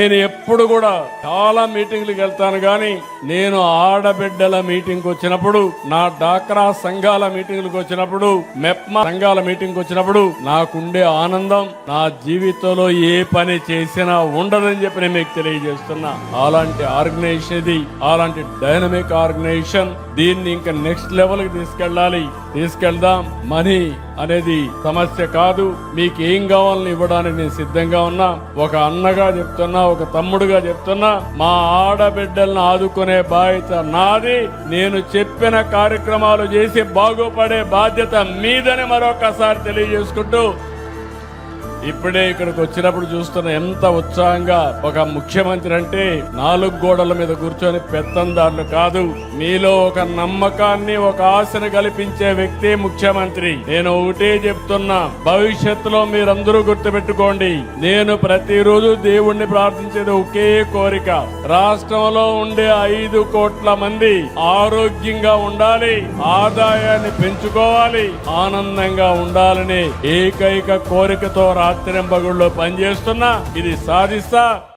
నేను ఎప్పుడు కూడా చాలా మీటింగ్లకు వెళ్తాను కానీ నేను ఆడబిడ్డల మీటింగ్కి వచ్చినప్పుడు, నా డాక్రా సంఘాల మీటింగ్లకు వచ్చినప్పుడు, మెప్మా సంఘాల మీటింగ్కి వచ్చినప్పుడు నాకుండే ఆనందం నా జీవితంలో ఏ పని చేసినా ఉండదని చెప్పి నేను మీకు తెలియజేస్తున్నా. అలాంటి ఆర్గనైజేషన్ ఇది, అలాంటి డైనమిక్ ఆర్గనైజేషన్. దీన్ని ఇంకా నెక్స్ట్ లెవెల్ కి తీసుకెళ్దాం. మనీ అనేది సమస్య కాదు. మీకు ఏం కావాలని ఇవ్వడానికి నేను సిద్ధంగా ఉన్నా. ఒక అన్నగా చెప్తున్నా, ఒక తమ్ముడుగా చెప్తున్నా, మా ఆడబిడ్డలను ఆదుకునే బాధ్యత నాది. నేను చెప్పిన కార్యక్రమాలు చేసి బాగుపడే బాధ్యత మీదని మరొకసారి తెలియజేసుకుంటూ, ఇప్పుడే ఇక్కడికి వచ్చినప్పుడు చూస్తున్న ఎంత ఉత్సాహంగా ఒక ముఖ్యమంత్రి అంటే 4 గోడల మీద కూర్చొని పెత్తందారులు కాదు, మీలో ఒక నమ్మకాన్ని, ఒక ఆశను కల్పించే వ్యక్తి ముఖ్యమంత్రి. నేను ఒకటే చెప్తున్నా, భవిష్యత్తులో మీరందరూ గుర్తుపెట్టుకోండి, నేను ప్రతిరోజు దేవుణ్ణి ప్రార్థించేది ఒకే కోరిక, రాష్ట్రంలో ఉండే 5 కోట్ల మంది ఆరోగ్యంగా ఉండాలి, ఆదాయాన్ని పెంచుకోవాలి, ఆనందంగా ఉండాలని ఏకైక కోరికతో రాత్రింబగుళ్ళో పనిచేస్తున్నా. ఇది సాధిస్తా.